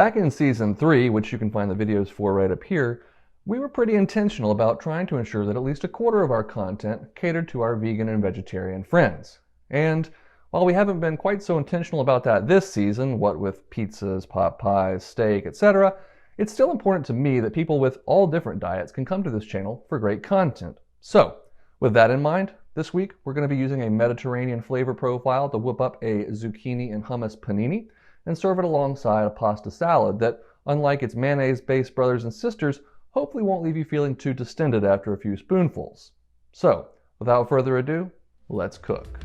Back in Season 3, which you can find the videos for right up here, we were pretty intentional about trying to ensure that at least a quarter of our content catered to our vegan and vegetarian friends. And while we haven't been quite so intentional about that this season, what with pizzas, pot pies, steak, etc., it's still important to me that people with all different diets can come to this channel for great content. So, with that in mind, this week we're going to be using a Mediterranean flavor profile to whip up a zucchini and hummus panini and serve it alongside a pasta salad that, unlike its mayonnaise-based brothers and sisters, hopefully won't leave you feeling too distended after a few spoonfuls. So, without further ado, let's cook.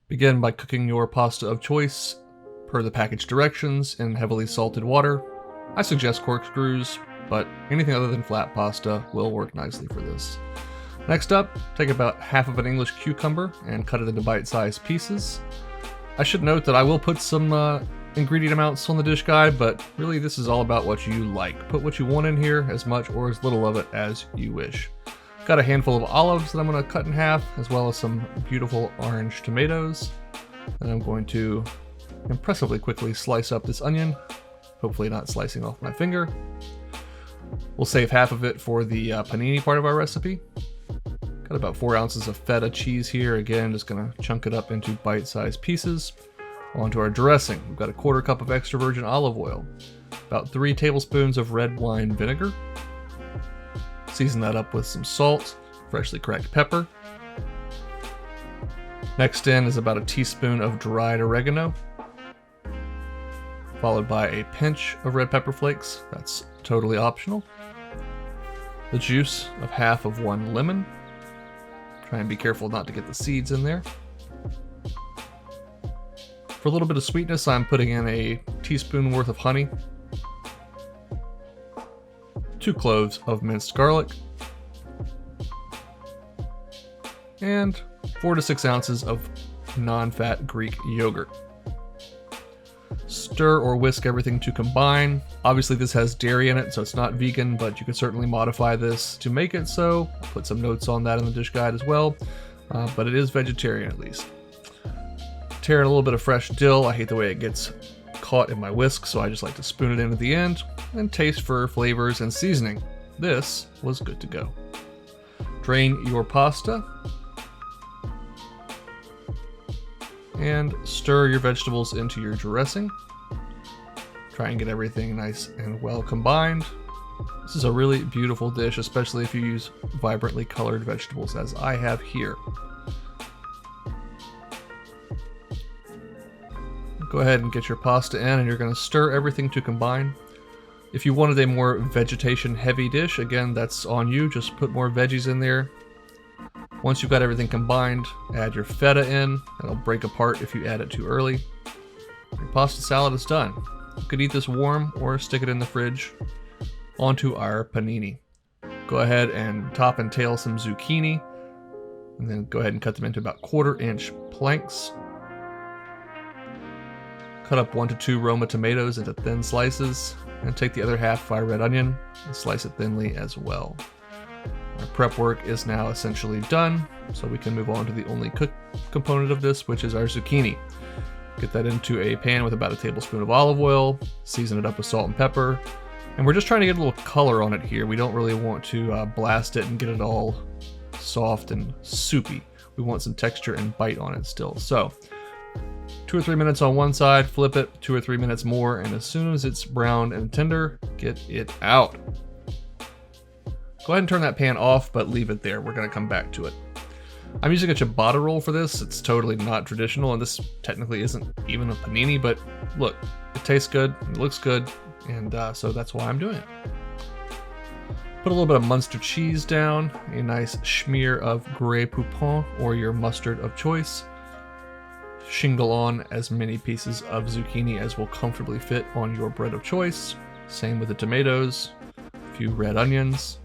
Begin by cooking your pasta of choice per the package directions in heavily salted water. I suggest corkscrews, but anything other than flat pasta will work nicely for this. Next up, take about half of an English cucumber and cut it into bite-sized pieces. I should note that I will put some ingredient amounts on the dish guide, but really this is all about what you like. Put what you want in here, as much or as little of it as you wish. Got a handful of olives that I'm going to cut in half, as well as some beautiful orange tomatoes. And I'm going to impressively quickly slice up this onion, hopefully not slicing off my finger. We'll save half of it for the panini part of our recipe. Got about 4 ounces of feta cheese here. Again, just going to chunk it up into bite-sized pieces. Onto our dressing. We've got a 1/4 cup of extra virgin olive oil, about 3 tablespoons of red wine vinegar. Season that up with some salt, freshly cracked pepper. Next in is about a teaspoon of dried oregano, followed by a pinch of red pepper flakes. That's totally optional. The juice of half of 1 lemon. Try and be careful not to get the seeds in there. For a little bit of sweetness, I'm putting in a teaspoon worth of honey, 2 cloves of minced garlic, and 4 to 6 ounces of non-fat Greek yogurt. Stir or whisk everything to combine. Obviously this has dairy in it, so it's not vegan, but you can certainly modify this to make it so. I'll put some notes on that in the dish guide as well, but it is vegetarian at least. Tear in a little bit of fresh dill. I hate the way it gets caught in my whisk, so I just like to spoon it in at the end and taste for flavors and seasoning. This was good to go. Drain your pasta and stir your vegetables into your dressing. Try and get everything nice and well combined. This is a really beautiful dish, especially if you use vibrantly colored vegetables as I have here. Go ahead and get your pasta in, and you're going to stir everything to combine. If you wanted a more vegetation heavy dish, again, that's on you. Just put more veggies in there. Once you've got everything combined, add your feta in. It'll break apart if you add it too early. Your pasta salad is done. You could eat this warm or stick it in the fridge. Onto our panini. Go ahead and top and tail some zucchini, and then go ahead and cut them into about 1/4 inch planks. Cut up 1 to 2 Roma tomatoes into thin slices, and take the other half of our red onion and slice it thinly as well. Our prep work is now essentially done, so we can move on to the only cooked component of this, which is our zucchini. Get that into a pan with about a tablespoon of olive oil, season it up with salt and pepper, and we're just trying to get a little color on it here. We don't really want to blast it and get it all soft and soupy. We want some texture and bite on it still. So 2 or 3 minutes on one side, flip it 2 or 3 minutes more, and as soon as it's brown and tender, get it out. Go ahead and turn that pan off, but leave it there. We're going to come back to it. I'm using a ciabatta roll for this. It's totally not traditional, and this technically isn't even a panini, but look, it tastes good, it looks good, and so that's why I'm doing it. Put a little bit of Munster cheese down, a nice smear of Grey Poupon or your mustard of choice. Shingle on as many pieces of zucchini as will comfortably fit on your bread of choice. Same with the tomatoes, a few red onions,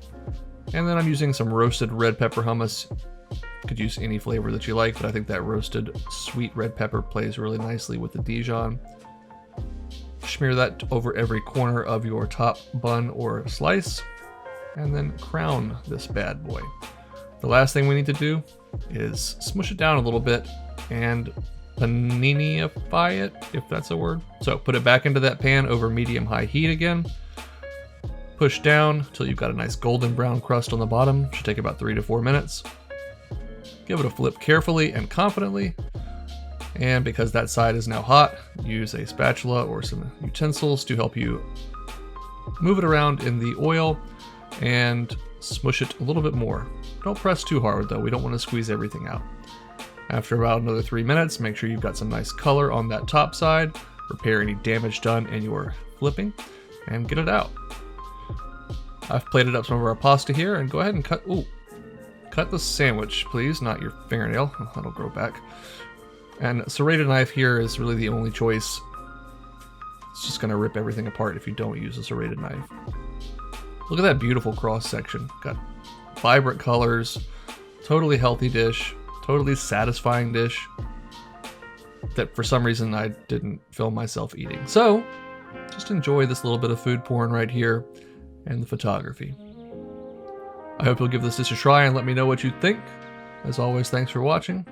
and then I'm using some roasted red pepper hummus. You could use any flavor that you like, but I think that roasted sweet red pepper plays really nicely with the Dijon. Smear that over every corner of your top bun or slice, and then crown this bad boy. The last thing we need to do is smush it down a little bit and panini-ify it, if that's a word. So put it back into that pan over medium-high heat again. Push down until you've got a nice golden brown crust on the bottom. Should take about 3 to 4 minutes. Give it a flip carefully and confidently. And because that side is now hot, use a spatula or some utensils to help you move it around in the oil and smush it a little bit more. Don't press too hard though, we don't want to squeeze everything out. After about another 3 minutes, make sure you've got some nice color on that top side, repair any damage done in your flipping, and get it out. I've plated up some of our pasta here, and go ahead and cut the sandwich, please, not your fingernail, that'll grow back. And a serrated knife here is really the only choice. It's just gonna rip everything apart if you don't use a serrated knife. Look at that beautiful cross section. Got vibrant colors, totally healthy dish, totally satisfying dish that for some reason I didn't film myself eating. So just enjoy this little bit of food porn right here and the photography. I hope you'll give this dish a try and let me know what you think. As always, thanks for watching.